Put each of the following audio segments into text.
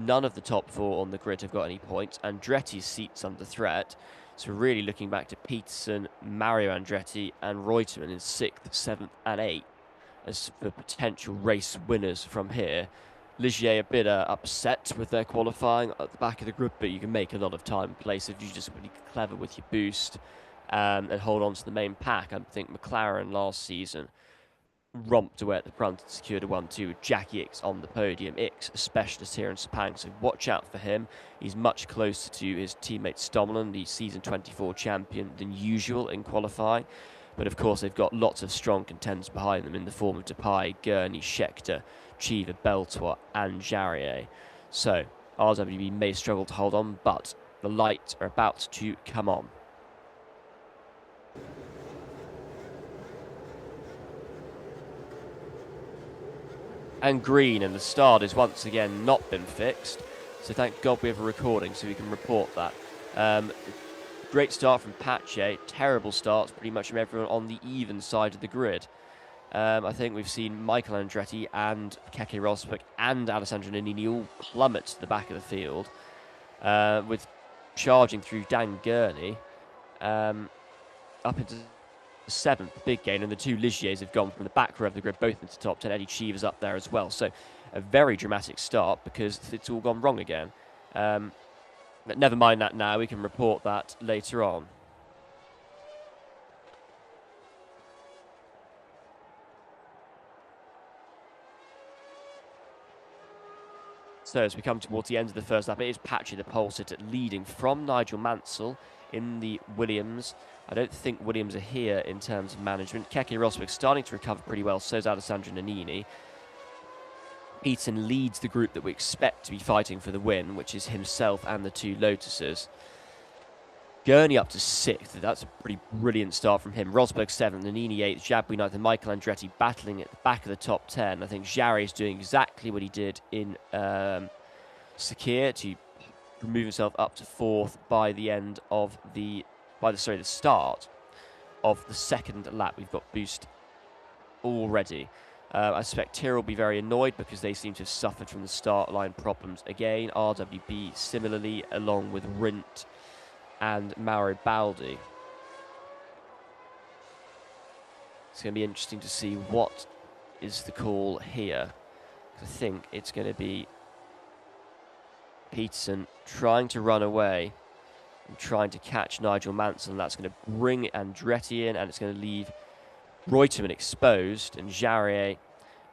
None of the top four on the grid have got any points. Andretti's seat's under threat. So really looking back to Peterson, Mario Andretti and Reutemann in 6th, 7th and 8th as the potential race winners from here. Ligier a bit upset with their qualifying at the back of the grid, but you can make a lot of time and place if you just really clever with your boost and hold on to the main pack. I think McLaren last season romped away at the front and secured a 1-2 with Jackie Ickx on the podium. Ickx, a specialist here in Sepang, so watch out for him. He's much closer to his teammate Stommelen, the season 24 champion, than usual in qualifying. But of course, they've got lots of strong contenders behind them in the form of Depay, Gurney, Scheckter, Cheever, Beltois, and Jarier. So RWB may struggle to hold on, but the lights are about to come on. And green, and the start has once again not been fixed. So thank God we have a recording so we can report that. Great start from Pache, terrible starts pretty much from everyone on the even side of the grid. I think we've seen Michael Andretti and Keke Rosberg and Alessandro Nannini all plummet to the back of the field, with charging through Dan Gurney up into 7th, big gain, and the two Ligiers have gone from the back row of the grid both into top 10. Eddie Cheever's up there as well, so a very dramatic start because it's all gone wrong again. But never mind that now, we can report that later on. So as we come towards the end of the first lap, it is Pache the pole sitter leading from Nigel Mansell in the Williams. I don't think Williams are here in terms of management. Keke Rosberg starting to recover pretty well, so is Alessandro Nannini. Eaton leads the group that we expect to be fighting for the win, which is himself and the two Lotuses. Gurney up to 6th. That's a pretty brilliant start from him. Rosberg 7th, Nannini 8th, Jabouille 9th, and Michael Andretti battling at the back of the top 10. I think Jari is doing exactly what he did in Sakir to remove himself up to 4th by the end of the start of the second lap. We've got boost already. I suspect Tyrrell will be very annoyed because they seem to have suffered from the start line problems again. RWB similarly, along with Rindt and Mauro Baldi. It's going to be interesting to see what is the call here. I think it's going to be Peterson trying to run away and trying to catch Nigel Mansell, and that's going to bring Andretti in, and it's going to leave Reutemann exposed, and Jarier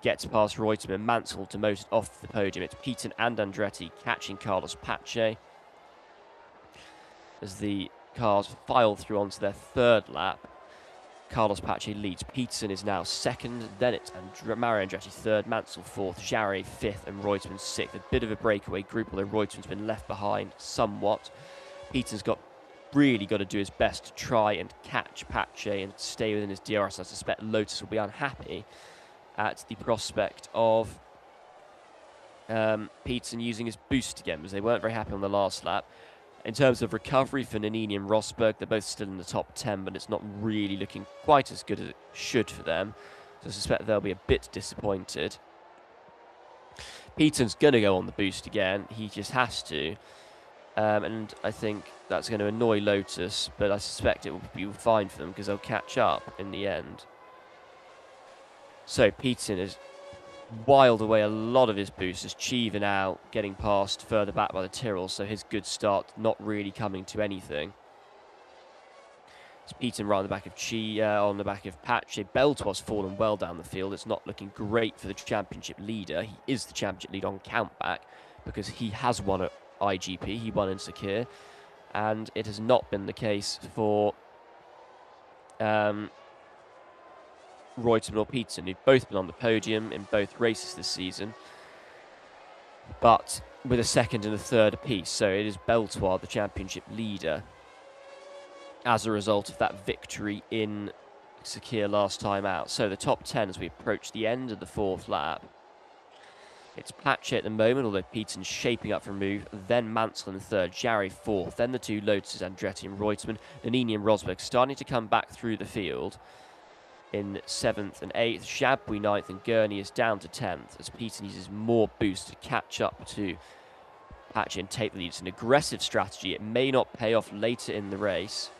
gets past Reutemann. Mansell demoted off the podium. It's Peterson and Andretti catching Carlos Pache as the cars file through onto their third lap. Carlos Pache leads. Peterson is now 2nd, then it's Mario Andretti 3rd, Mansell 4th, Jarier 5th, and Reutemann 6th. A bit of a breakaway group, although Reutemann's been left behind somewhat. Peterson's really got to do his best to try and catch Pache and stay within his DRS. I suspect Lotus will be unhappy at the prospect of Peterson using his boost again, because they weren't very happy on the last lap. In terms of recovery for Nannini and Rosberg, they're both still in the top 10, but it's not really looking quite as good as it should for them. So I suspect they'll be a bit disappointed. Peterson's going to go on the boost again. He just has to. And I think that's going to annoy Lotus, but I suspect it will be fine for them because they'll catch up in the end. So Peterson has wiled away a lot of his boost, as Cheever now getting past further back by the Tyrrell, so his good start not really coming to anything. It's Peterson right on the back of on the back of Pache. Beltois fallen well down the field. It's not looking great for the championship leader. He is the championship leader on countback because he has won at IGP. He won in Sakir, and it has not been the case for Reutemann or Peterson, who've both been on the podium in both races this season, but with a 2nd and a 3rd apiece. So it is Beltois, the championship leader, as a result of that victory in Sakir last time out. So the top 10 as we approach the end of the 4th lap. It's Pache at the moment, although Peterson's shaping up for a move. Then Mansell in 3rd, Jari 4th. Then the two Lotuses, Andretti and Reutemann. Nannini and Rosberg starting to come back through the field in 7th and 8th. Jabouille 9th, and Gurney is down to 10th as Peterson uses more boost to catch up to Patchy and take the lead. It's an aggressive strategy. It may not pay off later in the race,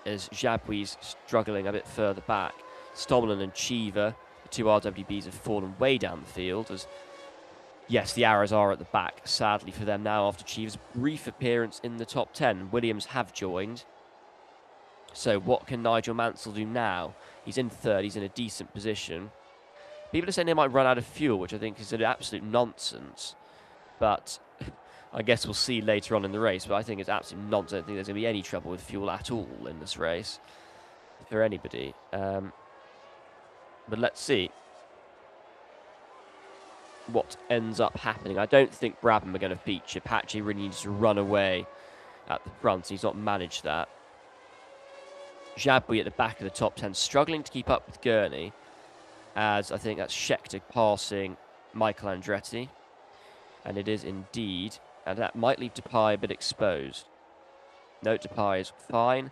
as Jaboui's struggling a bit further back. Stomlin and Cheever, the two RWBs, have fallen way down the field, as yes, the arrows are at the back, sadly for them now, after Cheever's brief appearance in the top 10. Williams have joined. So what can Nigel Mansell do now? He's in third, he's in a decent position. People are saying they might run out of fuel, which I think is an absolute nonsense. But I guess we'll see later on in the race. But I think it's absolute nonsense. I don't think there's going to be any trouble with fuel at all in this race for anybody. But let's see what ends up happening. I don't think Brabham are going to feature. Patchy really needs to run away at the front. He's not managed that. Jabouille at the back of the top 10, struggling to keep up with Gurney, as I think that's Scheckter passing Michael Andretti. And it is indeed. And that might leave Depay a bit exposed. No, Depay is fine.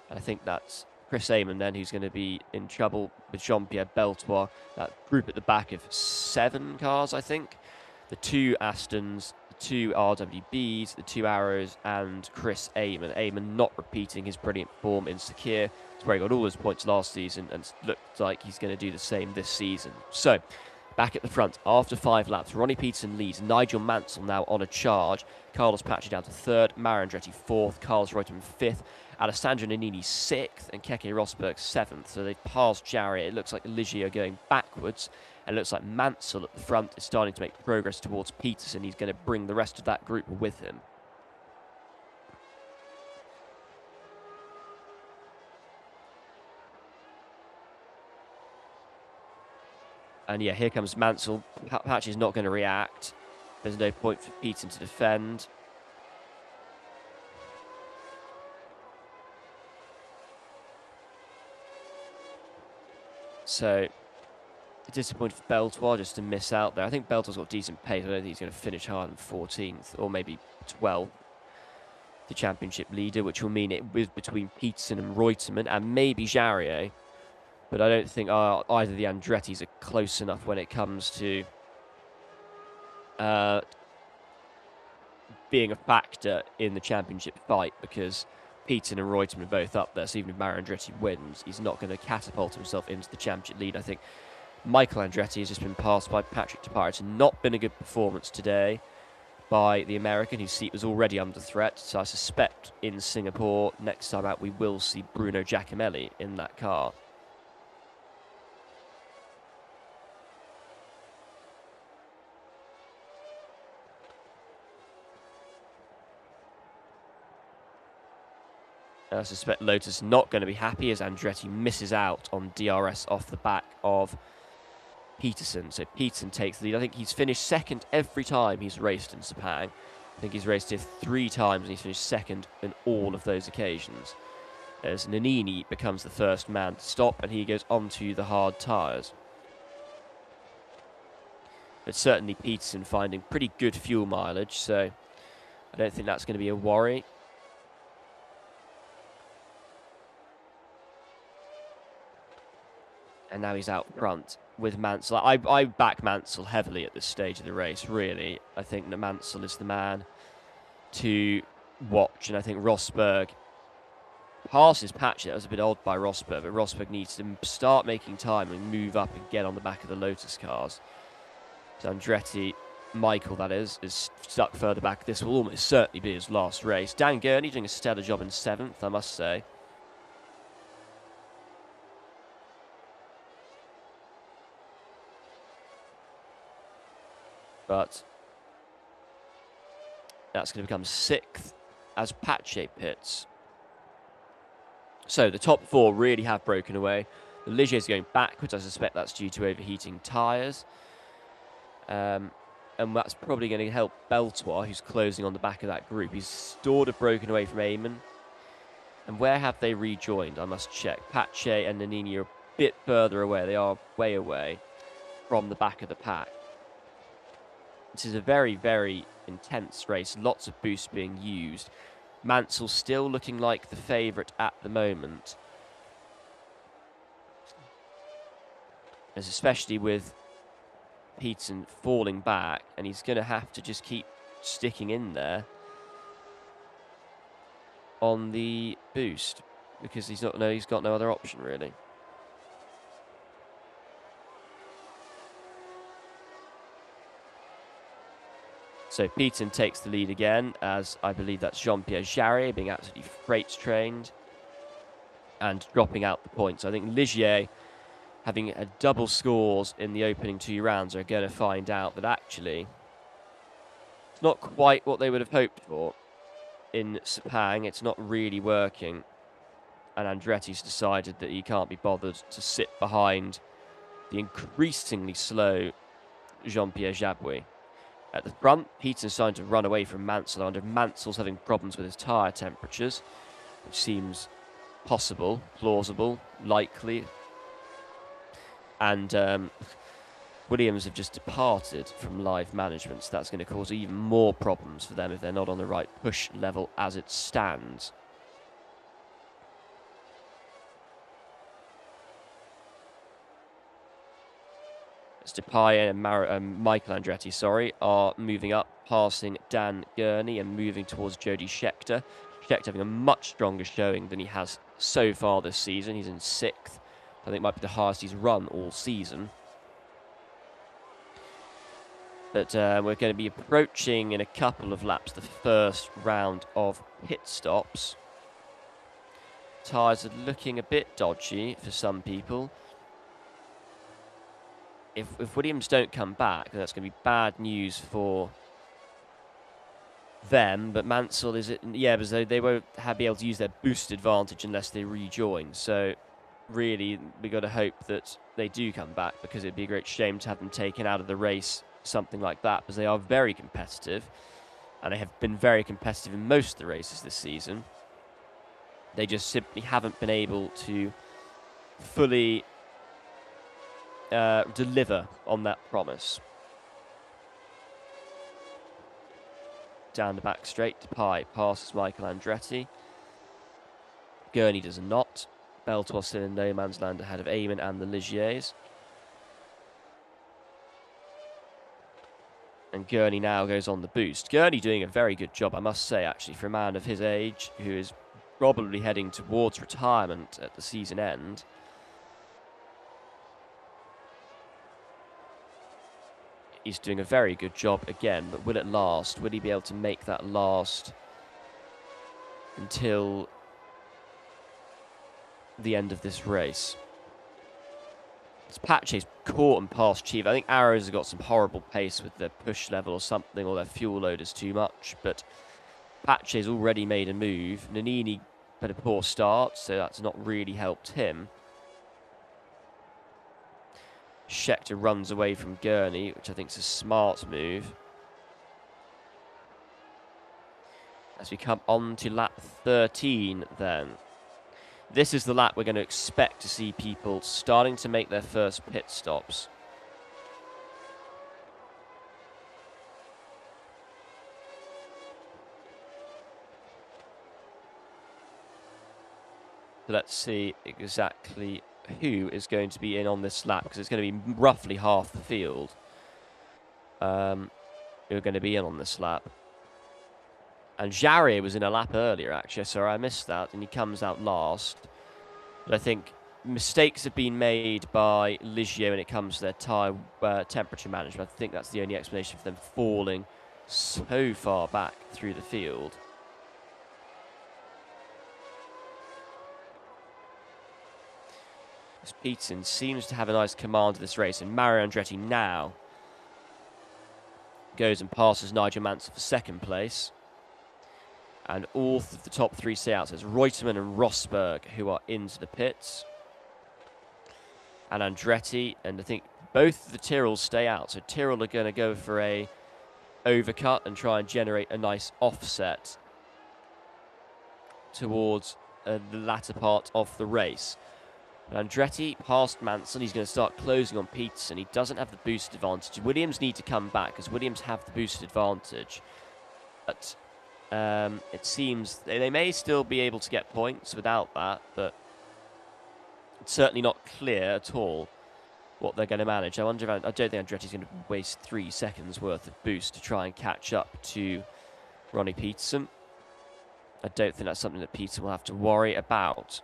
And I think that's Chris Amon then who's going to be in trouble with Jean-Pierre Beltois. That group at the back of 7 cars, I think. The 2 Astons, the 2 RWBs, the 2 Arrows, and Chris Amon. Amon not repeating his brilliant form in Sakir. It's where he got all his points last season, and it looks like he's going to do the same this season. So, back at the front, after 5 laps, Ronnie Peterson leads. Nigel Mansell now on a charge. Carlos Patchy down to 3rd. Mario Andretti 4th. Carlos Reutemann 5th. Alessandro Nannini 6th. And Keke Rosberg 7th. So they've passed Jarry. It looks like Ligier are going backwards. And it looks like Mansell at the front is starting to make progress towards Peterson. He's going to bring the rest of that group with him. And yeah, here comes Mansell. Patchy's not going to react. There's no point for Peterson to defend. So, disappointed for Beltois just to miss out there. I think Beltois got decent pace. I don't think he's going to finish higher than 14th or maybe 12th. The championship leader, which will mean it was between Peterson and Reutemann and maybe Jarier. But I don't think either the Andrettis are close enough when it comes to being a factor in the championship fight, because Peterson and Reutemann are both up there. So even if Mario Andretti wins, he's not going to catapult himself into the championship lead. I think Michael Andretti has just been passed by Patrick Depay. It's not been a good performance today by the American, whose seat was already under threat. So I suspect in Singapore, next time out, we will see Bruno Giacomelli in that car. I suspect Lotus not going to be happy as Andretti misses out on DRS off the back of Peterson. So Peterson takes the lead. I think he's finished second every time he's raced in Sepang. I think he's raced here 3 times and he's finished second in all of those occasions. As Nannini becomes the first man to stop and he goes onto the hard tyres. But certainly Peterson finding pretty good fuel mileage, so I don't think that's going to be a worry. And now he's out front with Mansell. I back Mansell heavily at this stage of the race, really. I think that Mansell is the man to watch. And I think Rosberg passes Patchy. That was a bit odd by Rosberg, but Rosberg needs to start making time and move up and get on the back of the Lotus cars. So Andretti, Michael that is stuck further back. This will almost certainly be his last race. Dan Gurney doing a stellar job in 7th, I must say. But that's going to become 6th as Patchy pits. So the top 4 really have broken away. The Ligier is going backwards. I suspect that's due to overheating tyres. And that's probably going to help Beltois, who's closing on the back of that group. He's sort of broken away from Amon. And where have they rejoined? I must check. Patchy and Nannini are a bit further away. They are way away from the back of the pack. This is a very, very intense race. Lots of boosts being used. Mansell still looking like the favourite at the moment. Especially with Peterson falling back. And he's going to have to just keep sticking in there on the boost because he's got no other option really. So Peterson takes the lead again, as I believe that's Jean-Pierre Jarret being absolutely freight trained and dropping out the points. I think Ligier, having a double scores in the opening 2 rounds, are going to find out that actually it's not quite what they would have hoped for in Sepang. It's not really working. And Andretti's decided that he can't be bothered to sit behind the increasingly slow Jean-Pierre Jaboué. At the front, Peterson's starting to run away from Mansell. Under Mansell's having problems with his tyre temperatures, which seems possible, plausible, likely. And Williams have just departed from live management, so that's going to cause even more problems for them if they're not on the right push level as it stands. Depay and Michael Andretti, are moving up, passing Dan Gurney and moving towards Jody Scheckter. Scheckter having a much stronger showing than he has so far this season. He's in 6th. I think it might be the highest he's run all season. But we're going to be approaching in a couple of laps the first round of pit stops. Tyres are looking a bit dodgy for some people. If Williams don't come back, then that's going to be bad news for them. But Mansell is it? Yeah, because they won't be able to use their boost advantage unless they rejoin. So really, we got to hope that they do come back, because it'd be a great shame to have them taken out of the race, something like that, because they are very competitive, and they have been very competitive in most of the races this season. They just simply haven't been able to fully deliver on that promise. Down the back straight, Depay passes Michael Andretti. Gurney does not. Beltois still in no man's land ahead of Eamon and the Ligiers. And Gurney now goes on the boost. Gurney doing a very good job, I must say, actually, for a man of his age who is probably heading towards retirement at the season end. He's doing a very good job again, but will it last? Will he be able to make that last until the end of this race? Pache's caught and passed Chief. I think Arrows have got some horrible pace with their push level or something, or their fuel load is too much, but Pache's already made a move. Nannini had a poor start, so that's not really helped him. Scheckter runs away from Gurney, which I think is a smart move. As we come on to lap 13 then. This is the lap we're going to expect to see people starting to make their first pit stops. So let's see exactly who is going to be in on this lap, because it's going to be roughly half the field who are going to be in on this lap. And Jarret was in a lap earlier, actually. Sorry, I missed that, and he comes out last. But I think mistakes have been made by Ligier when it comes to their tyre temperature management. I think that's the only explanation for them falling so far back through the field. Peterson seems to have a nice command of this race, and Mario Andretti now goes and passes Nigel Mansell for 2nd place. And all of the top 3 stay out. So it's Reutemann and Rosberg who are into the pits. And Andretti, and I think both of the Tyrrells stay out. So Tyrrell are going to go for a overcut and try and generate a nice offset towards the latter part of the race. But Andretti past Mansell. He's going to start closing on Peterson. He doesn't have the boost advantage. Williams need to come back, because Williams have the boost advantage. But it seems they may still be able to get points without that, but it's certainly not clear at all what they're going to manage. I wonder if I don't think Andretti's going to waste 3 seconds worth of boost to try and catch up to Ronnie Peterson. I don't think that's something that Peterson will have to worry about.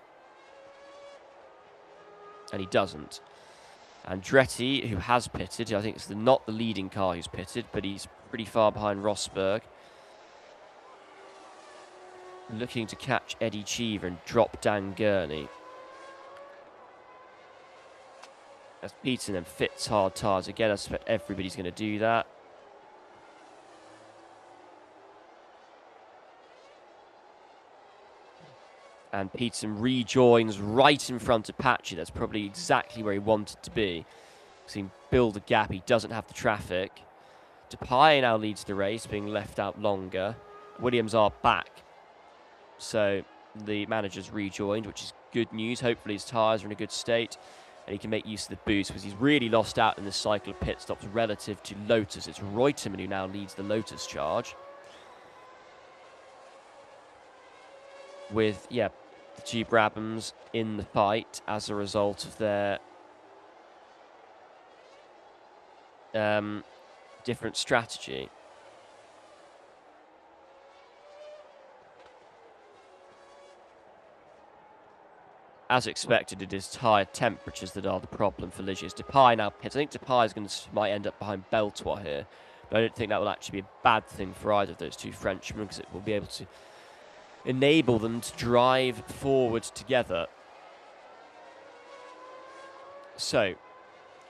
And he doesn't. Andretti, who has pitted, I think it's not the leading car who's pitted, but he's pretty far behind Rosberg. Looking to catch Eddie Cheever and drop Dan Gurney. As Peterson then fits hard tyres again, I suspect everybody's going to do that. And Peterson rejoins right in front of Patchy. That's probably exactly where he wanted to be. So he can build a gap. He doesn't have the traffic. Depay now leads the race, being left out longer. Williams are back. So the manager's rejoined, which is good news. Hopefully his tyres are in a good state and he can make use of the boost, because he's really lost out in this cycle of pit stops relative to Lotus. It's Reutemann who now leads the Lotus charge. With, the two Brabhams in the fight as a result of their different strategy. As expected, it is tyre temperatures that are the problem for Ligier. Depay now pits. I think Depay might end up behind Beltois here, but I don't think that will actually be a bad thing for either of those two Frenchmen, because it will be able to enable them to drive forward together. So,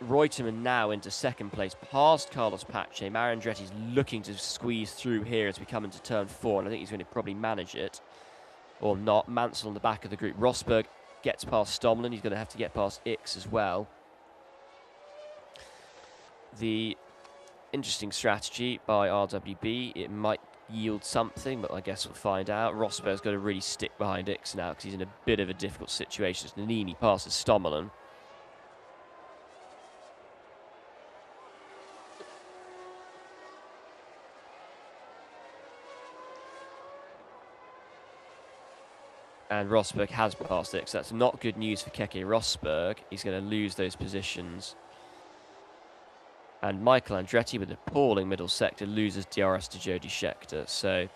Reutemann now into second place, past Carlos Pache. Mario Andretti's looking to squeeze through here as we come into turn 4, and I think he's going to probably manage it. Or not. Mansell on the back of the group. Rosberg gets past Stomlin. He's going to have to get past Ix as well. The interesting strategy by RWB. It might yield something, but I guess we'll find out. Rosberg's got to really stick behind Ix now, because he's in a bit of a difficult situation as Nannini passes Stomlin. And Rosberg has passed Ix. That's not good news for Keke Rosberg. He's going to lose those positions. And Michael Andretti, with an appalling middle sector, loses DRS to Jody Scheckter. So,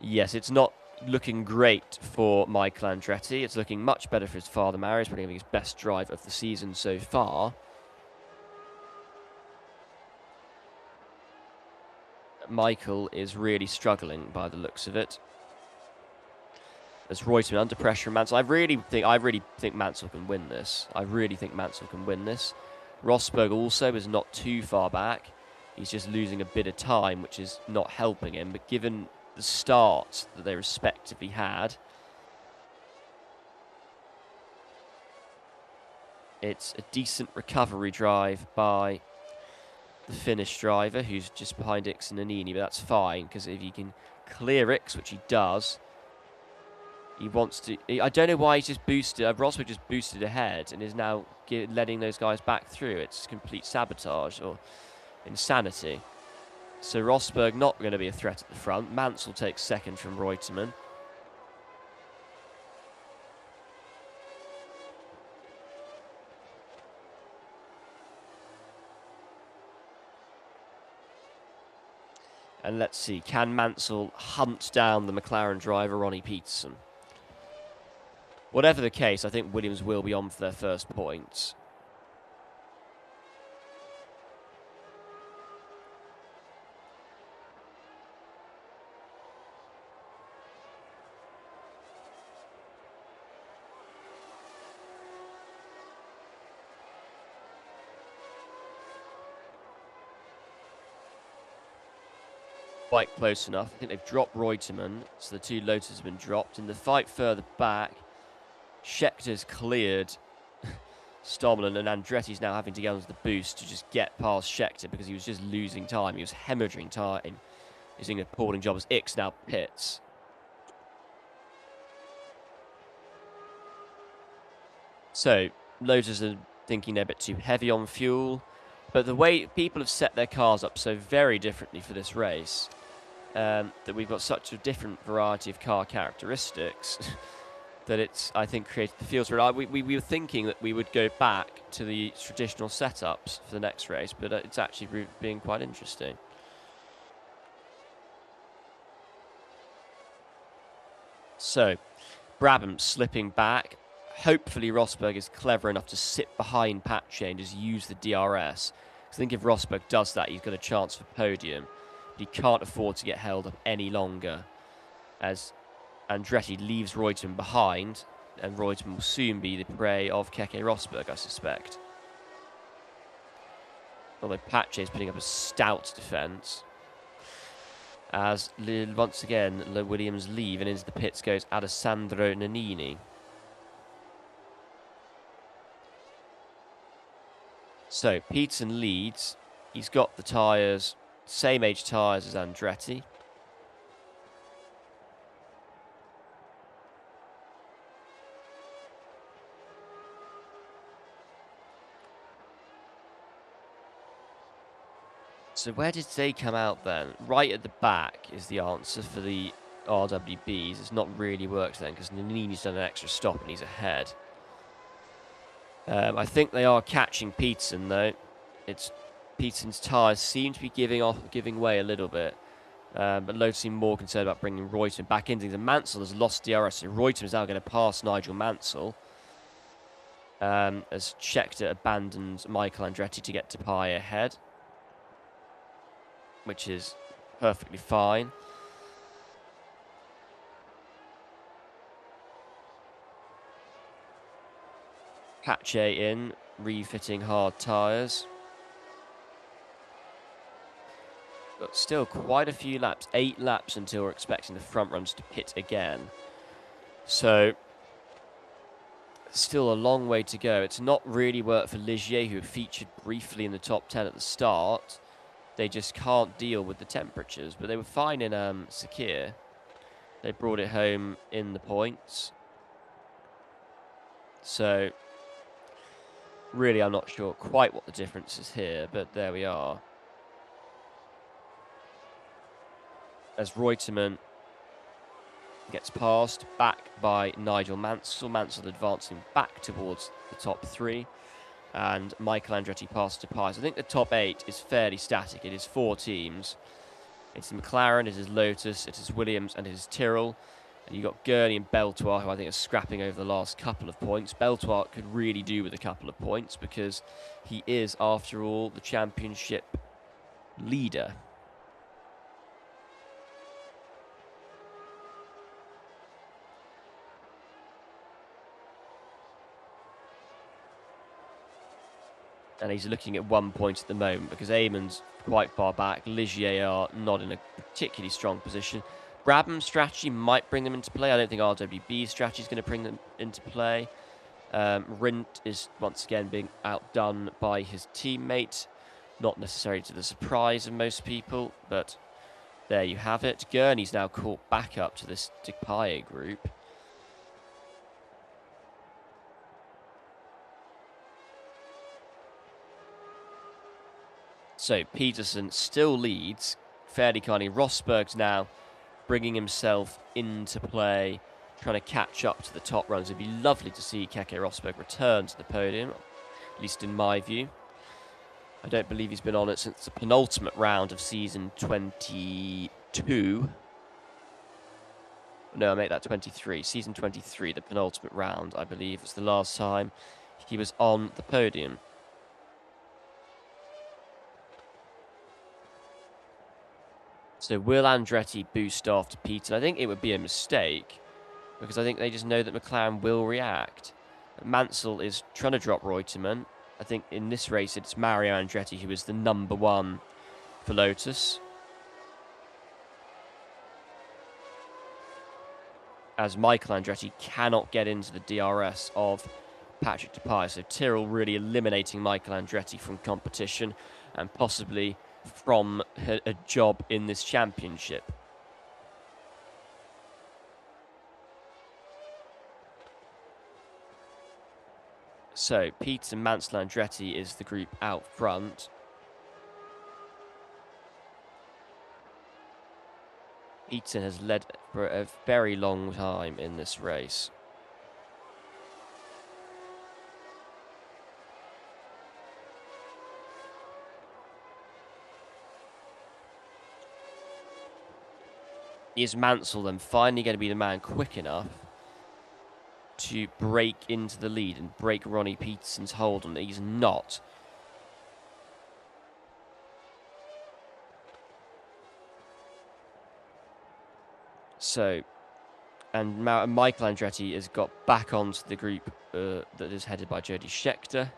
yes, it's not looking great for Michael Andretti. It's looking much better for his father, Mario. He's probably having his best drive of the season so far. Michael is really struggling by the looks of it. As Reutemann under pressure, Mansell. I really think Mansell can win this. Rosberg also is not too far back. He's just losing a bit of time, which is not helping him. But given the starts that they respectively had, it's a decent recovery drive by the Finnish driver, who's just behind Ix and Nannini. But that's fine, because if he can clear Ix, which he does, he wants to. I don't know why he's just boosted. Rosberg just boosted ahead and is now letting those guys back through. It's complete sabotage or insanity. So Rosberg not going to be a threat at the front. Mansell takes second from Reutemann. And let's see, can Mansell hunt down the McLaren driver, Ronnie Peterson? Whatever the case, I think Williams will be on for their first points. Quite close enough. I think they've dropped Reutemann, so the two Lotus have been dropped. In the fight further back, Scheckter's cleared Stomlin, and Andretti's now having to get onto the boost to just get past Scheckter because he was just losing time. He was hemorrhaging time. He's doing an appalling job as Ix now pits. So, Lotus are thinking they're a bit too heavy on fuel. But the way people have set their cars up so very differently for this race, that we've got such a different variety of car characteristics, that it's, I think, created the field. We were thinking that we would go back to the traditional setups for the next race, but it's actually being quite interesting. So, Brabham slipping back. Hopefully Rosberg is clever enough to sit behind Pache and just use the DRS. I think if Rosberg does that, he's got a chance for podium. But he can't afford to get held up any longer, as Andretti leaves Reutemann behind, and Reutemann will soon be the prey of Keke Rosberg, I suspect. Although Pache is putting up a stout defence. As once again, the Williams leave, and into the pits goes Alessandro Nannini. So, Peterson leads. He's got the tyres, same age tyres as Andretti. So where did they come out then? Right at the back is the answer for the RWBs. It's not really worked then because Nannini's done an extra stop and he's ahead. I think they are catching Peterson though. Peterson's tyres seem to be giving way a little bit. But Lotus seem more concerned about bringing Reutemann back into things. And Mansell has lost DRS, so Reutemann is now going to pass Nigel Mansell. As Scheckter abandons Michael Andretti to get Tapai ahead, which is perfectly fine. Pache in, refitting hard tyres. But still quite a few laps, 8 laps until we're expecting the front runs to pit again. So, still a long way to go. It's not really worked for Ligier, who featured briefly in the top 10 at the start. They just can't deal with the temperatures, but they were fine in Sakir. They brought it home in the points. So, really, I'm not sure quite what the difference is here, but there we are. As Reutemann gets passed back by Nigel Mansell. Mansell advancing back towards the top 3. And Michael Andretti passes to Pies. I think the top 8 is fairly static. It is 4 teams. It's McLaren, it is Lotus, it is Williams, and it is Tyrrell. And you've got Gurney and Beltois, who I think are scrapping over the last couple of points. Beltois could really do with a couple of points because he is, after all, the championship leader. And he's looking at 1 point at the moment because Eamon's quite far back. Ligier are not in a particularly strong position. Brabham's strategy might bring them into play. I don't think RWB's strategy is going to bring them into play. Rindt is once again being outdone by his teammate. Not necessarily to the surprise of most people, but there you have it. Gurney's now caught back up to this Dupaye group. So Peterson still leads fairly kindly. Rosberg's now bringing himself into play, trying to catch up to the top runs. It'd be lovely to see Keke Rosberg return to the podium, at least in my view. I don't believe he's been on it since the penultimate round of season 22. No, I make that 23. Season 23, the penultimate round, I believe, was the last time he was on the podium. So will Andretti boost after Peterson? I think it would be a mistake because I think they just know that McLaren will react. Mansell is trying to drop Reutemann. I think in this race it's Mario Andretti who is the number 1 for Lotus. As Michael Andretti cannot get into the DRS of Patrick Dupaye. So Tyrrell really eliminating Michael Andretti from competition and possibly from a job in this championship. So Peterson, Mansell, Andretti is the group out front. Peterson has led for a very long time in this race. Is Mansell then finally going to be the man quick enough to break into the lead and break Ronnie Peterson's hold on it? He's not. So, and Michael Andretti has got back onto the group that is headed by Jody Scheckter.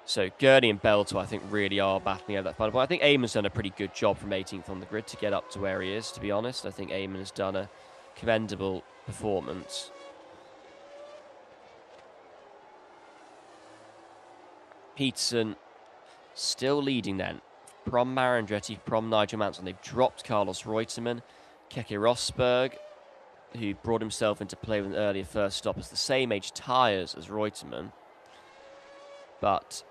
So Gurney and Belto, I think, really are battling over that final point. I think Eamon's done a pretty good job from 18th on the grid to get up to where he is, to be honest. I think Eamon has done a commendable performance. Peterson still leading then. From Andretti, from Nigel Mansell. They've dropped Carlos Reutemann. Keke Rosberg, who brought himself into play with an earlier first stop, has the same age tyres as Reutemann, but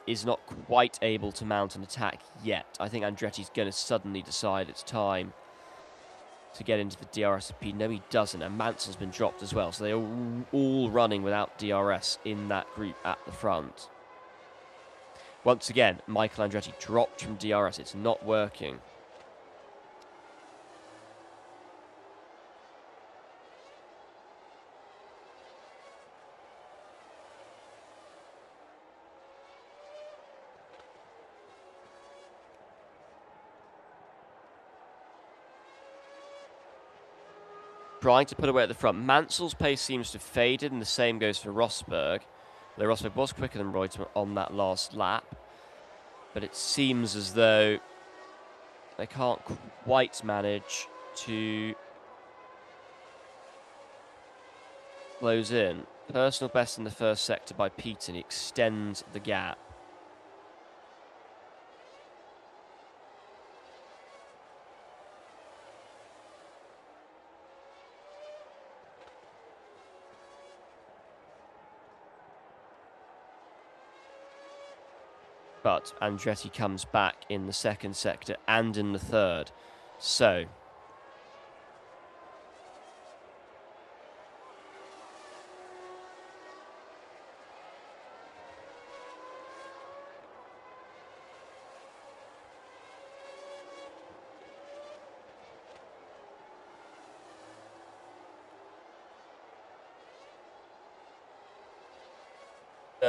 is not quite able to mount an attack yet. I think Andretti's going to suddenly decide it's time to get into the DRS-P. No, he doesn't, and Mansell's been dropped as well, so they're all running without DRS in that group at the front. Once again, Michael Andretti dropped from DRS. It's not working. Trying to put away at the front. Mansell's pace seems to have faded, and the same goes for Rosberg. Though Rosberg was quicker than Reutemann on that last lap. But it seems as though they can't quite manage to close in. Personal best in the first sector by Peterson. He extends the gap. But Andretti comes back in the second sector and in the third. So,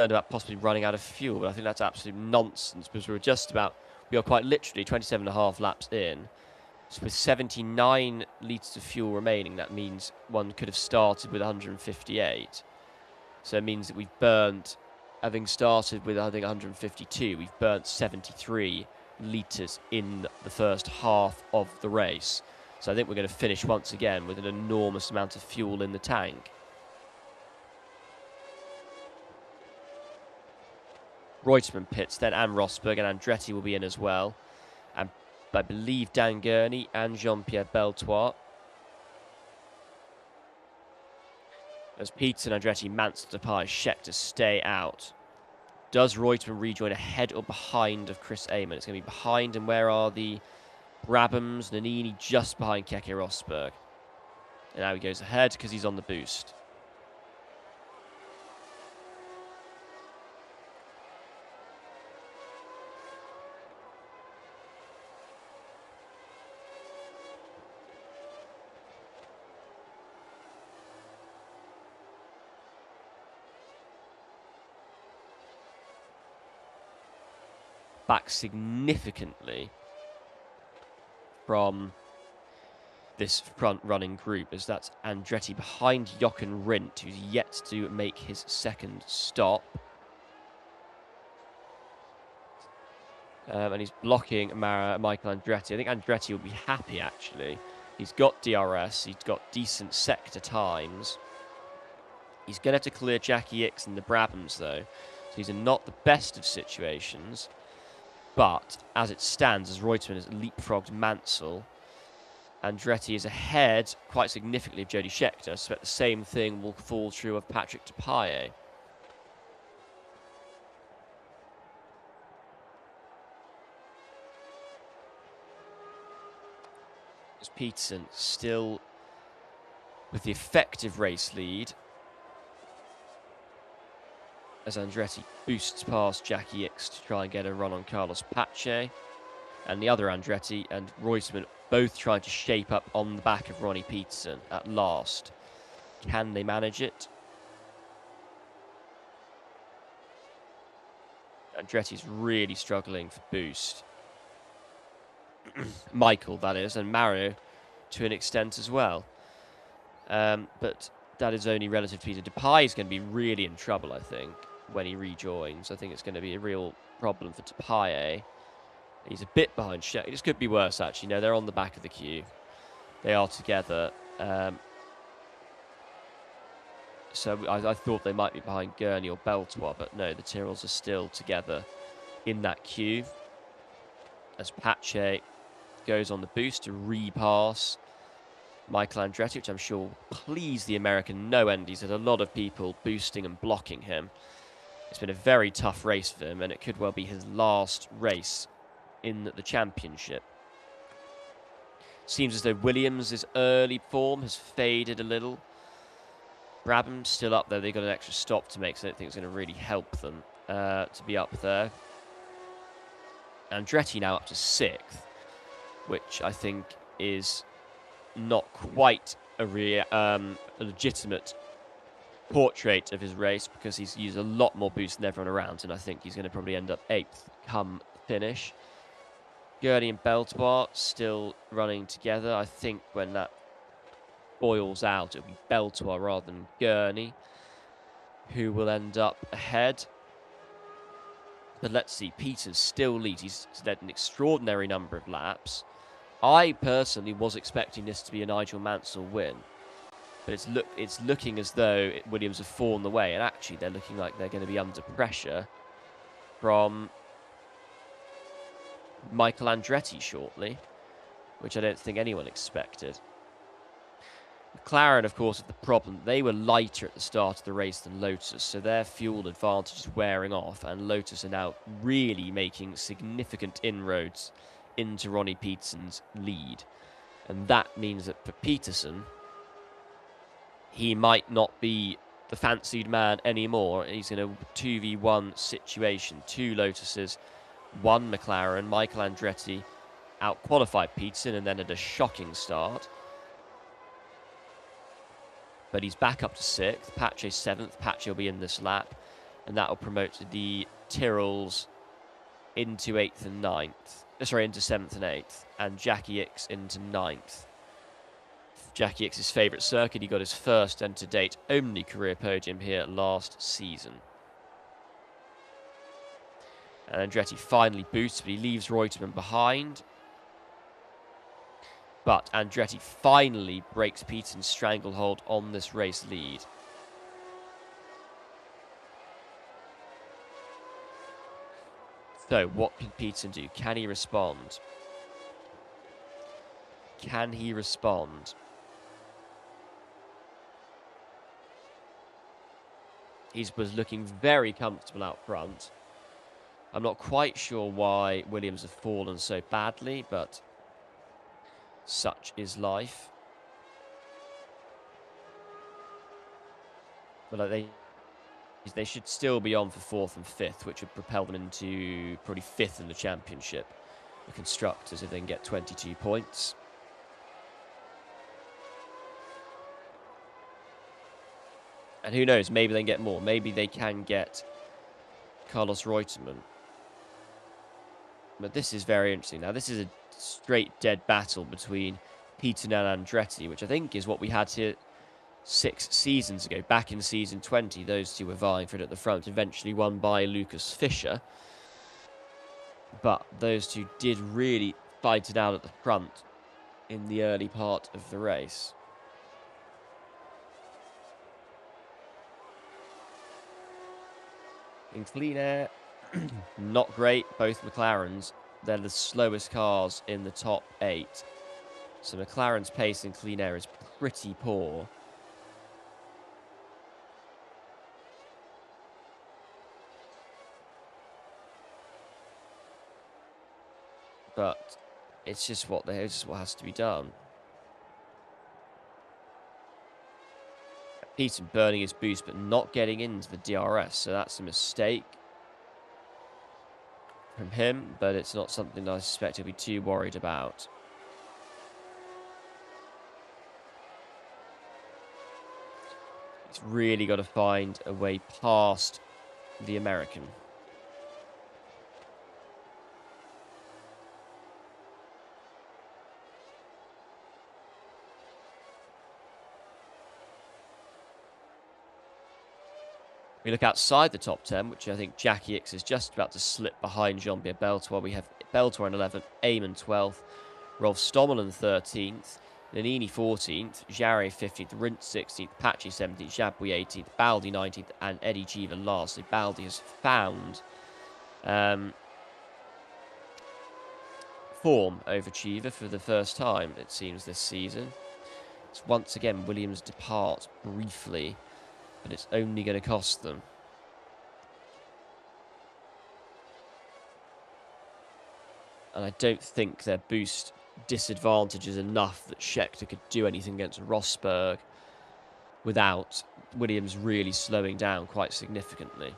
about possibly running out of fuel, but I think that's absolute nonsense because we are quite literally 27.5 laps in. So with 79 litres of fuel remaining, that means one could have started with 158. So it means that we've burnt, having started with, I think, 152, we've burnt 73 litres in the first half of the race. So I think we're going to finish once again with an enormous amount of fuel in the tank. Reutemann pits then, and Rosberg, and Andretti will be in as well. And I believe Dan Gurney and Jean-Pierre Beltois. As Peterson, Andretti, Mansell, Depay, Scheckter stay out. Does Reutemann rejoin ahead or behind of Chris Eamon? It's going to be behind, and where are the Brabhams? Nannini just behind Keke Rosberg. And now he goes ahead because he's on the boost. Back significantly from this front-running group, as that's Andretti behind Jochen Rindt, who's yet to make his second stop. And he's blocking Michael Andretti. I think Andretti will be happy, actually. He's got DRS. He's got decent sector times. He's going to have to clear Jackie Ickx and the Brabhams, though. So he's in not the best of situations. But as it stands, as Reutemann has leapfrogged Mansell, Andretti is ahead quite significantly of Jody Scheckter. I suspect the same thing will fall true of Patrick Depailler. As Peterson still with the effective race lead, as Andretti boosts past Jackie Ickx to try and get a run on Carlos Pache. And the other Andretti and Reutemann both trying to shape up on the back of Ronnie Peterson at last. Can they manage it? Andretti's really struggling for boost. Michael, that is, and Mario to an extent as well. But that is only relative to Peter. Depay is going to be really in trouble, I think, when he rejoins. I think it's going to be a real problem for Depay. He's a bit behind Shea. This could be worse, actually. No, they're on the back of the queue. They are together. So I thought they might be behind Gurney or Beltois, but no, the Tyrrells are still together in that queue. As Pache goes on the boost to repass Michael Andretti, which I'm sure will please the American no end. He's had a lot of people boosting and blocking him. It's been a very tough race for him, and it could well be his last race in the championship. Seems as though Williams' early form has faded a little. Brabham still up there. They've got an extra stop to make, so I don't think it's going to really help them to be up there. Andretti now up to 6th, which I think is not quite a legitimate portrait of his race, because he's used a lot more boost than everyone around, and I think he's going to probably end up 8th come finish. Gurney and Beltois still running together. I think when that boils out, it'll be Beltois rather than Gurney who will end up ahead. But let's see, Peters still leads. He's led an extraordinary number of laps. I personally was expecting this to be a Nigel Mansell win, but it's looking as though Williams have fallen away, and actually they're looking like they're going to be under pressure from Michael Andretti shortly, which I don't think anyone expected. McLaren, of course, have the problem. They were lighter at the start of the race than Lotus, so their fuel advantage is wearing off, and Lotus are now really making significant inroads into Ronnie Peterson's lead. And that means that for Peterson, he might not be the fancied man anymore. He's in a 2v1 situation. 2 Lotuses, 1 McLaren. Michael Andretti out-qualified Peterson and then had a shocking start. But he's back up to 6th. Pache 7th. Pache will be in this lap, and that will promote the Tyrrells into 8th and 9th. Sorry, into 7th and 8th. And Jackie Ickx into 9th. Jackie Ickx's favourite circuit. He got his first and to date only career podium here last season. And Andretti finally boosts, but he leaves Reutemann behind. But Andretti finally breaks Peterson's stranglehold on this race lead. So, what can Peterson do? Can he respond? Can he respond? He was looking very comfortable out front. I'm not quite sure why Williams have fallen so badly, but such is life. But they should still be on for 4th and 5th, which would propel them into probably 5th in the championship. The constructors, if they can get 22 points. And who knows, maybe they can get more. Maybe they can get Carlos Reutemann. But this is very interesting. Now, this is a straight dead battle between Peterson and Andretti, which I think is what we had here 6 seasons ago. Back in season 20, those two were vying for it at the front, eventually won by Lucas Fischer. But those two did really fight it out at the front in the early part of the race. In clean air, not great. Both McLarens, they're the slowest cars in the top 8. So McLaren's pace in clean air is pretty poor. But it's just what has to be done. Peterson burning his boost, but not getting into the DRS. So that's a mistake from him, but it's not something that I suspect he'll be too worried about. He's really got to find a way past the American. We look outside the top 10, which I think Jackie X is just about to slip behind Jean-Pierre Beltois. We have Beltois in 11th, Eamon 12th, Rolf Stommel in 13th, Nannini 14th, Jarre 15th, Rint 16th, Patchy 17th, Jabouille 18th, Baldi 19th, and Eddie Cheever lastly. Baldi has found form over Cheever for the first time, it seems, this season. It's once again Williams depart briefly, but it's only going to cost them. And I don't think their boost disadvantage is enough that Scheckter could do anything against Rosberg without Williams really slowing down quite significantly.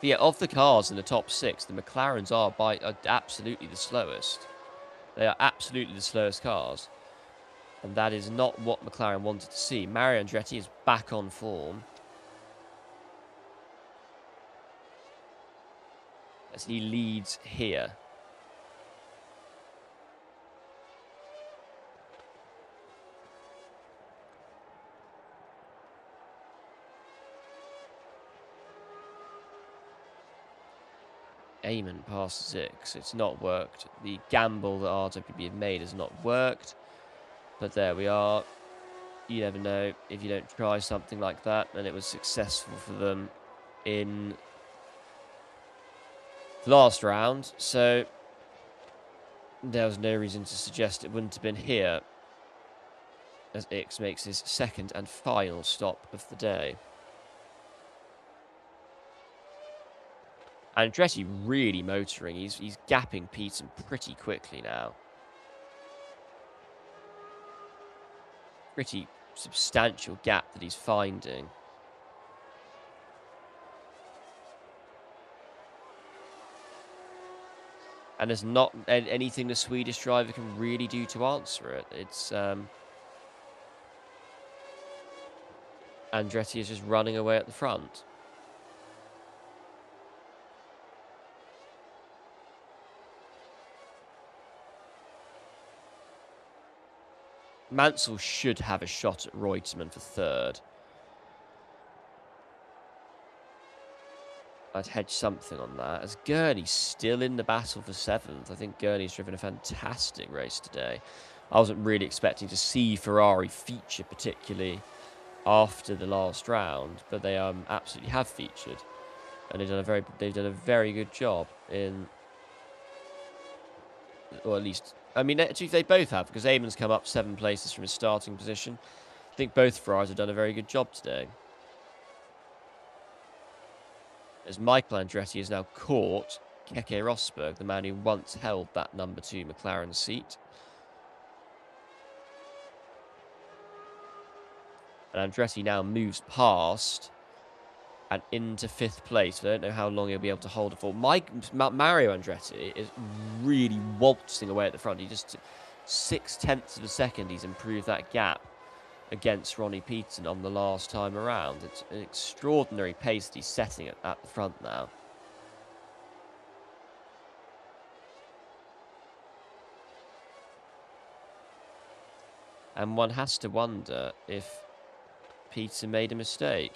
But yeah, of the cars in the top 6, the McLarens are absolutely the slowest. They are absolutely the slowest cars. And that is not what McLaren wanted to see. Mario Andretti is back on form, as he leads here. Eamon passes it because it's not worked. The gamble that RWB have made has not worked. But there we are. You never know if you don't try something like that. And it was successful for them in the last round. So there was no reason to suggest it wouldn't have been here, as Ix makes his second and final stop of the day. Andretti really motoring. He's gapping Peterson pretty quickly now. Pretty substantial gap that he's finding. And there's not anything the Swedish driver can really do to answer it. It's Andretti is just running away at the front. Mansell should have a shot at Reutemann for third. I'd hedge something on that. As Gurney's still in the battle for 7th. I think Gurney's driven a fantastic race today. I wasn't really expecting to see Ferrari feature particularly after the last round, but they absolutely have featured, and they've done a very good job in, or at least, I mean, actually they both have, because Eamon's come up 7 places from his starting position. I think both Ferraris have done a very good job today. As Michael Andretti has now caught Keke Rosberg, the man who once held that number 2 McLaren seat. And Andretti now moves past and into 5th place. I don't know how long he'll be able to hold it for. Mario Andretti is really waltzing away at the front. He just 0.6 of a second. He's improved that gap against Ronnie Peterson on the last time around. It's an extraordinary pace that he's setting at the front now. And one has to wonder if Peterson made a mistake.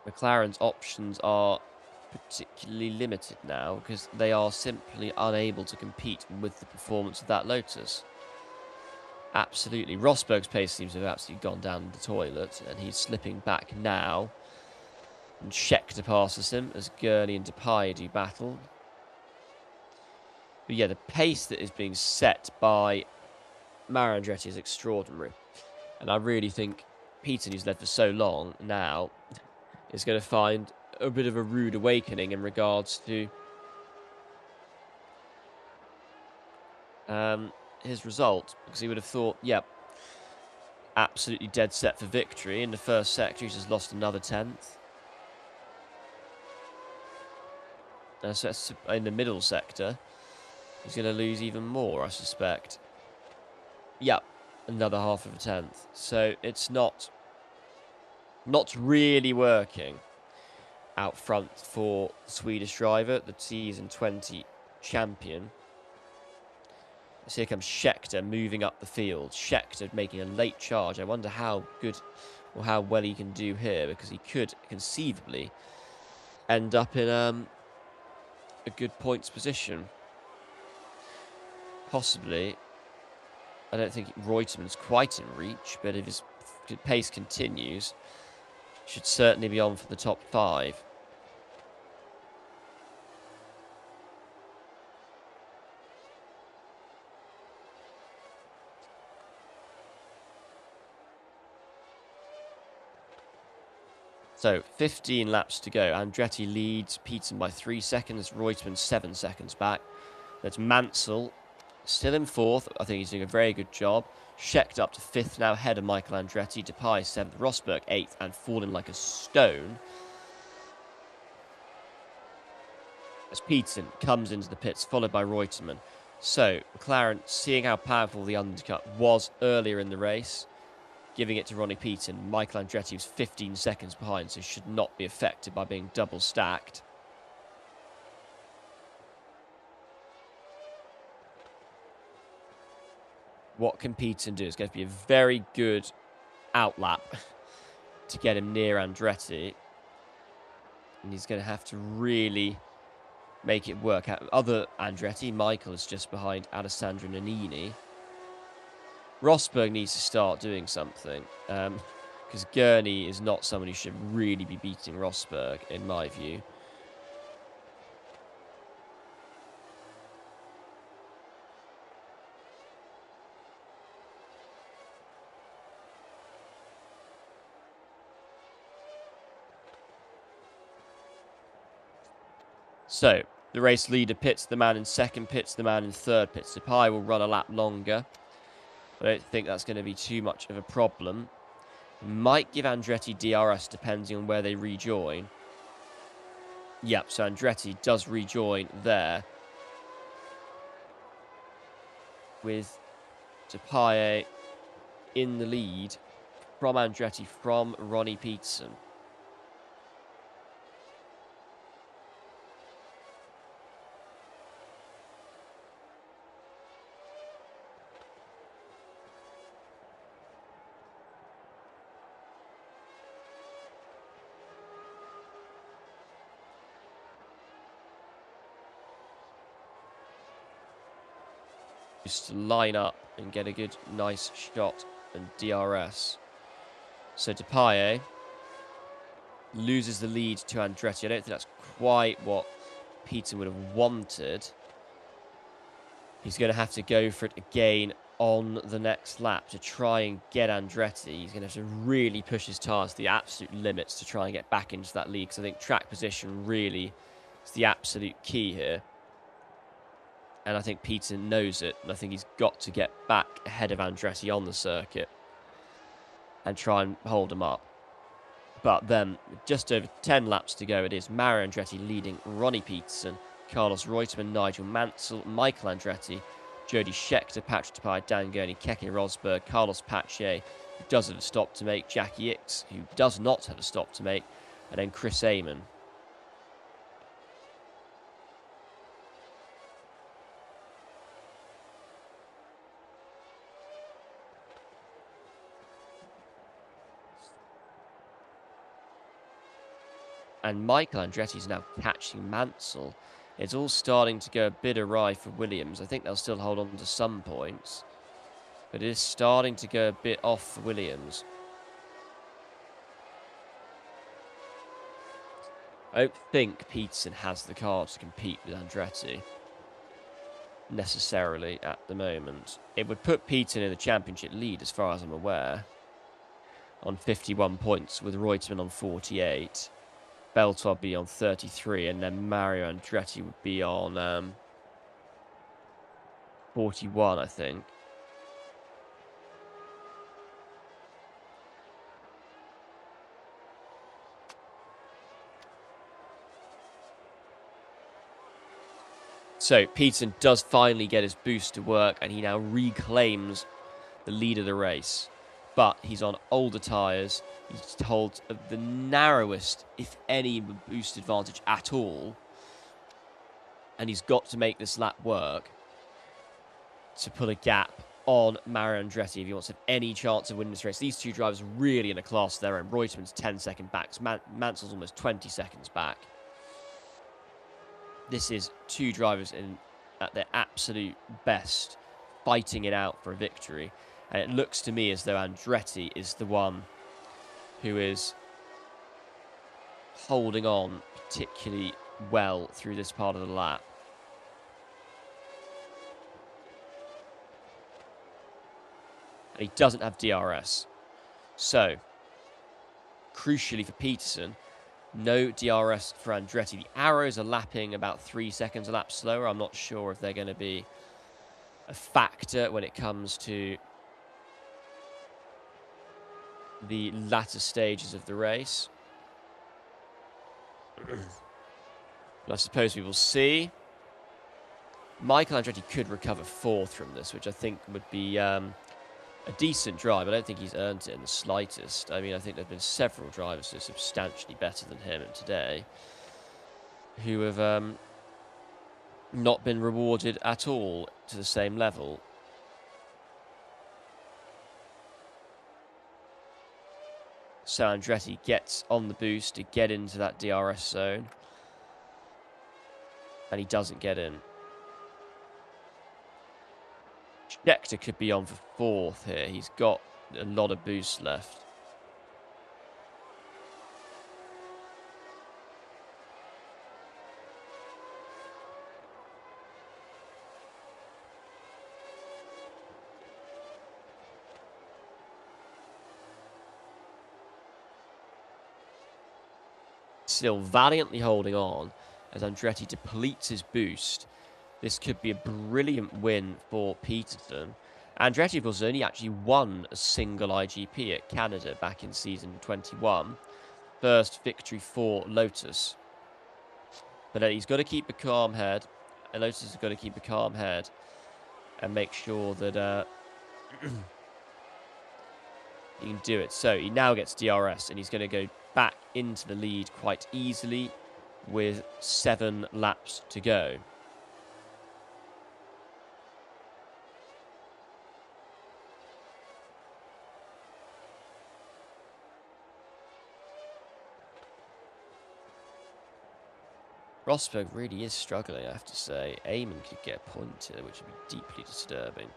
McLaren's options are particularly limited now because they are simply unable to compete with the performance of that Lotus. Absolutely. Rosberg's pace seems to have absolutely gone down the toilet, and he's slipping back now. And Scheckter passes him as Gurney and Depay do battle. But yeah, the pace that is being set by Mario Andretti is extraordinary. And I really think Peterson, who's led for so long now, is going to find a bit of a rude awakening in regards to his result, because he would have thought, yep, absolutely dead set for victory. In the first sector, he's just lost another 10th. So that's in the middle sector, he's going to lose even more, I suspect. Yep, another half of a 10th. So it's not really working out front for the Swedish driver, the season 20 champion. So here comes Scheckter moving up the field. Scheckter making a late charge. I wonder how good or how well he can do here, because he could conceivably end up in a good points position. Possibly. I don't think Reutemann's quite in reach, but if his pace continues, should certainly be on for the top 5. So, 15 laps to go. Andretti leads Peterson by 3 seconds. Reutemann 7 seconds back. That's Mansell still in 4th. I think he's doing a very good job. Scheckter up to 5th now, ahead of Michael Andretti. Depay 7th. Rosberg 8th and falling like a stone as Peterson comes into the pits, followed by Reutemann. So, McLaren, seeing how powerful the undercut was earlier in the race, giving it to Ronnie Peterson. Michael Andretti was 15 seconds behind, so should not be affected by being double stacked. What can Peterson do? It's going to be a very good outlap to get him near Andretti. And he's going to have to really make it work. Other Andretti, Michael, is just behind Alessandro Nannini. Rosberg needs to start doing something, because Gurney is not someone who should really be beating Rosberg, in my view. So, the race leader pits the man in second, pits the man in third, pits. Depay will run a lap longer. I don't think that's going to be too much of a problem. Might give Andretti DRS depending on where they rejoin. Yep, so Andretti does rejoin there, with Depay in the lead from Andretti, from Ronnie Peterson. Just to line up and get a good, nice shot and DRS. So Depay loses the lead to Andretti. I don't think that's quite what Peterson would have wanted. He's going to have to go for it again on the next lap to try and get Andretti. He's going to have to really push his tyres to the absolute limits to try and get back into that lead, because I think track position really is the absolute key here. And I think Peterson knows it, and I think he's got to get back ahead of Andretti on the circuit and try and hold him up. But then, just over 10 laps to go, it is Mario Andretti leading Ronnie Peterson, Carlos Reutemann, Nigel Mansell, Michael Andretti, Jody Scheckter, Patrick Depay, Dan Gurney, Keke Rosberg, Carlos Pache, who does have a stop to make, Jackie Ickx, who does not have a stop to make, and then Chris Amon. And Michael Andretti is now catching Mansell. It's all starting to go a bit awry for Williams. I think they'll still hold on to some points, but it is starting to go a bit off for Williams. I don't think Peterson has the car to compete with Andretti necessarily at the moment. It would put Peterson in the championship lead as far as I'm aware. on 51 points, with Reutemann on 48. Beltois would be on 33, and then Mario Andretti would be on 41, I think. So Peterson does finally get his boost to work, and he now reclaims the lead of the race. But he's on older tyres. He holds the narrowest, if any, boost advantage at all. And he's got to make this lap work to put a gap on Mario Andretti if he wants to have any chance of winning this race. These two drivers are really in a class of their own. Reutemann's 10-second back. Mansell's almost 20 seconds back. This is two drivers at their absolute best, fighting it out for a victory. And it looks to me as though Andretti is the one who is holding on particularly well through this part of the lap. And he doesn't have DRS. So, crucially for Peterson, no DRS for Andretti. The arrows are lapping about 3 seconds a lap slower. I'm not sure if they're going to be a factor when it comes to the latter stages of the race. But I suppose we will see. Michael Andretti could recover 4th from this, which I think would be a decent drive. I don't think he's earned it in the slightest. I mean, I think there have been several drivers who are substantially better than him today who have not been rewarded at all to the same level. So Andretti gets on the boost to get into that DRS zone. And he doesn't get in. Scheckter could be on for 4th here. He's got a lot of boost left. Still valiantly holding on as Andretti depletes his boost. This could be a brilliant win for Peterson. Andretti, of course, only actually won a single IGP at Canada back in season 21. First victory for Lotus. But he's got to keep a calm head. And Lotus has got to keep a calm head and make sure that he can do it. So he now gets DRS, and he's going to go back into the lead quite easily with 7 laps to go. Rosberg really is struggling, I have to say. Eamon could get a point here, which would be deeply disturbing.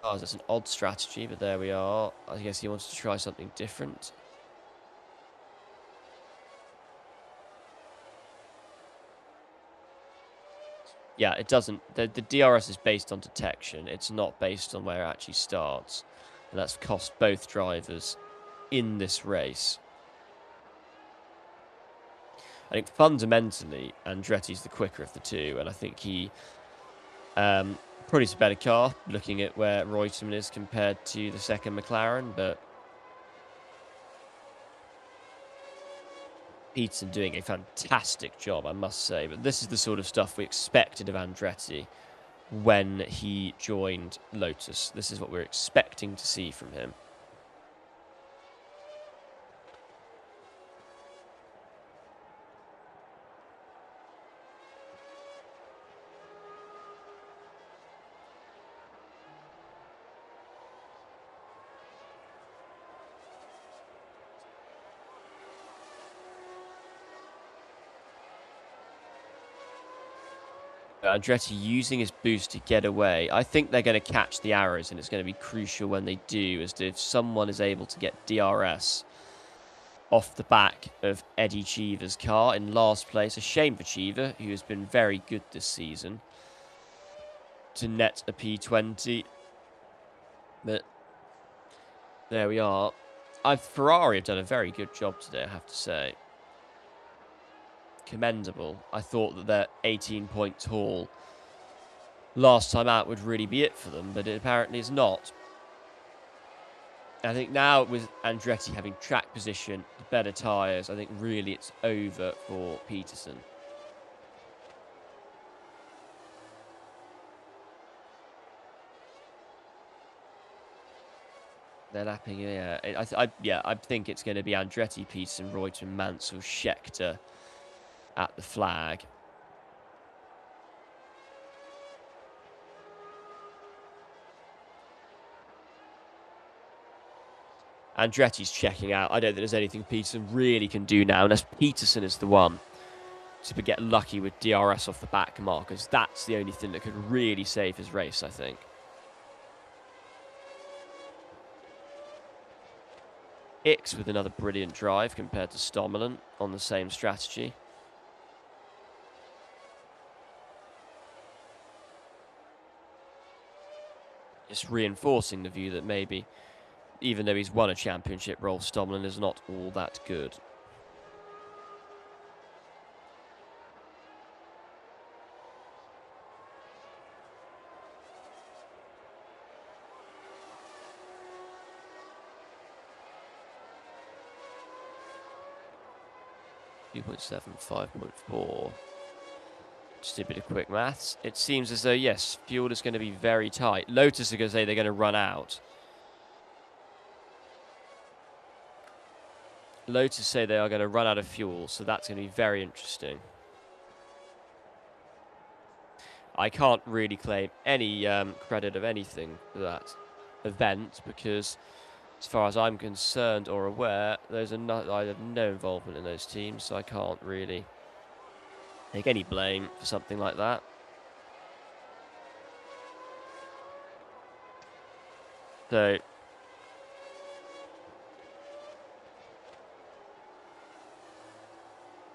Oh, that's an odd strategy, but there we are. I guess he wants to try something different. Yeah, it doesn't. The DRS is based on detection. It's not based on where it actually starts. And that's cost both drivers in this race. I think fundamentally, Andretti's the quicker of the two. And I think he produce a better car, looking at where Reutemann is compared to the second McLaren. But Peterson doing a fantastic job, I must say. But this is the sort of stuff we expected of Andretti when he joined Lotus. This is what we're expecting to see from him. Andretti using his boost to get away. I think they're going to catch the arrows, and it's going to be crucial when they do, as to if someone is able to get DRS off the back of Eddie Cheever's car in last place. A shame for Cheever, who has been very good this season, to net a P20. But there we are. Ferrari have done a very good job today, I have to say. Commendable. I thought that their 18-point haul last time out would really be it for them, but it apparently is not. I think now with Andretti having track position, the better tyres, I think really it's over for Peterson. They're lapping, yeah. I think it's going to be Andretti, Peterson, Reutemann, Mansell, Scheckter at the flag. Andretti's checking out. I don't think there's anything Peterson really can do now, unless Peterson is the one to get lucky with DRS off the back markers. That's the only thing that could really save his race, I think. Ix with another brilliant drive compared to Stommelen on the same strategy. Just reinforcing the view that maybe, even though he's won a championship, Rolf Stommelen is not all that good. .7, 5.4. Just a bit of quick maths. It seems as though, yes, fuel is going to be very tight. Lotus are going to say they're going to run out. Lotus say they are going to run out of fuel, so that's going to be very interesting. I can't really claim any credit of anything for that event, because as far as I'm concerned or aware, I have no involvement in those teams, so I can't really take any blame for something like that. So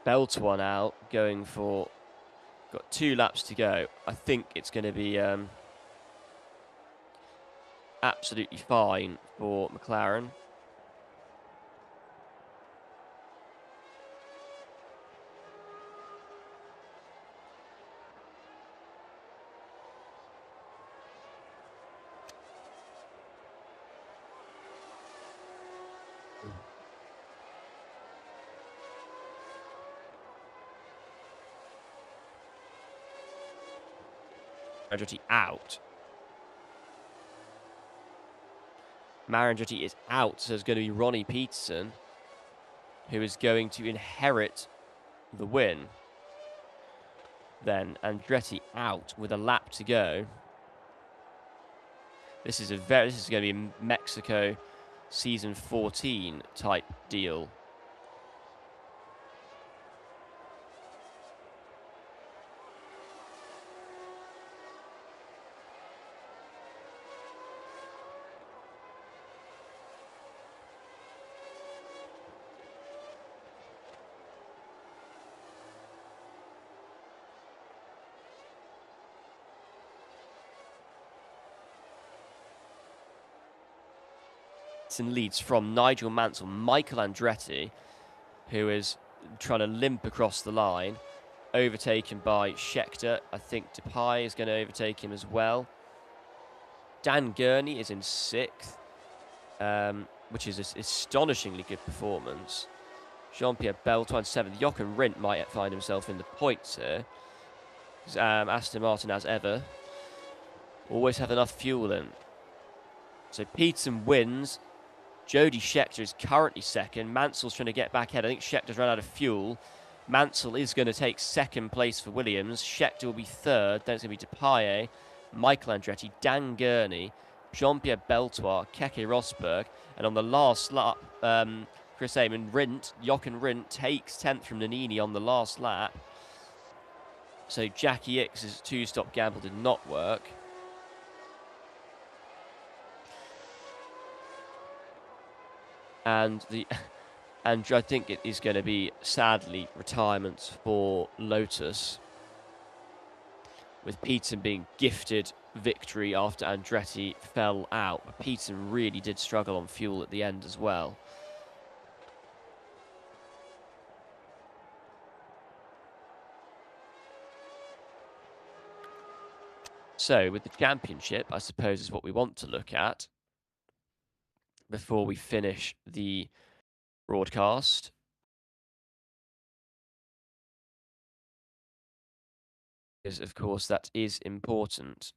Belt one out, going for, got 2 laps to go. I think it's going to be absolutely fine for McLaren. Andretti out. Andretti is out, so it's going to be Ronnie Peterson who is going to inherit the win. Then Andretti out with a lap to go. This is going to be a Mexico season 14 type deal. Leads from Nigel Mansell, Michael Andretti, who is trying to limp across the line, overtaken by Scheckter. I think Depay is going to overtake him as well. Dan Gurney is in 6th, which is an astonishingly good performance. Jean-Pierre Beltoine 7th. Jochen Rindt might find himself in the points here. Aston Martin, as ever, always have enough fuel in. So Peterson wins. Jody Scheckter is currently 2nd. Mansell's trying to get back ahead. I think Schecter's run out of fuel. Mansell is going to take 2nd place for Williams. Scheckter will be 3rd. Then it's going to be Depay, Michael Andretti, Dan Gurney, Jean-Pierre Beltois, Keke Rosberg. And on the last lap, Chris Amon, Jochen Rindt takes 10th from Nannini on the last lap. So Jackie X's two-stop gamble did not work. And I think it is going to be, sadly, retirements for Lotus, with Peterson being gifted victory after Andretti fell out. But Peterson really did struggle on fuel at the end as well. So, with the championship, I suppose is what we want to look at before we finish the broadcast. Because, of course, that is important.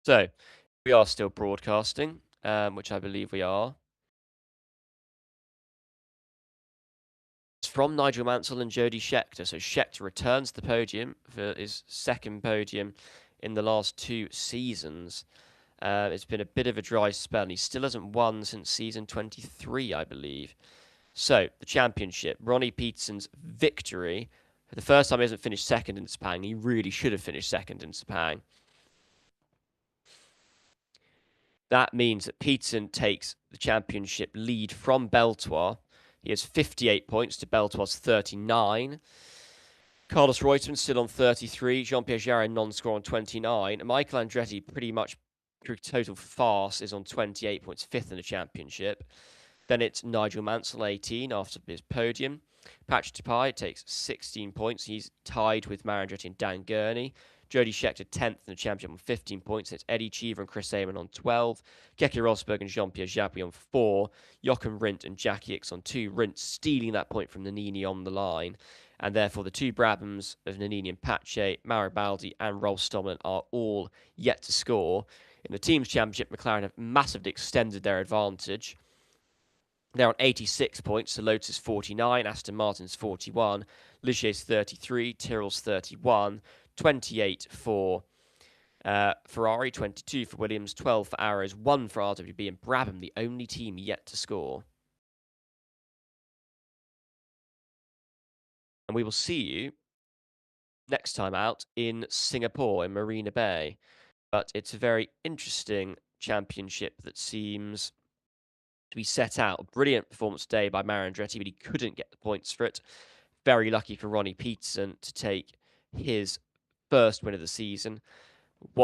So, we are still broadcasting, which I believe we are. It's from Nigel Mansell and Jody Scheckter. So Scheckter returns to the podium for his second podium in the last 2 seasons. It's been a bit of a dry spell, and he still hasn't won since season 23, I believe. So, the championship, Ronnie Peterson's victory. For the first time he hasn't finished second in Sepang. He really should have finished second in Sepang. That means that Peterson takes the championship lead from Beltois. He has 58 points to Beltois' 39. Carlos Reutemann still on 33. Jean-Pierre Jarret non-score on 29. Michael Andretti, pretty much through total farce, is on 28 points, 5th in the championship. Then it's Nigel Mansell, 18, after his podium. Patrick Tupai takes 16 points. He's tied with Mario Andretti and Dan Gurney. Jody Scheckter, 10th in the championship on 15 points. It's Eddie Cheever and Chris Amon on 12. Keke Rosberg and Jean-Pierre Jabouille on 4. Jochen Rindt and Jackie X on 2. Rindt stealing that point from Nannini on the line. And therefore, the 2 Brabhams of Nannini and Pache, Maribaldi and Rolf Stommelen are all yet to score. In the team's championship, McLaren have massively extended their advantage. They're on 86 points, so Lotus 49, Aston Martin's 41, Ligier's 33, Tyrrell's 31, 28 for Ferrari, 22 for Williams, 12 for Arrows, 1 for RWB, and Brabham, the only team yet to score. And we will see you next time out in Singapore, in Marina Bay. But it's a very interesting championship that seems to be set out. A brilliant performance today by Mario Andretti, but he couldn't get the points for it. Very lucky for Ronnie Peterson to take his first win of the season. What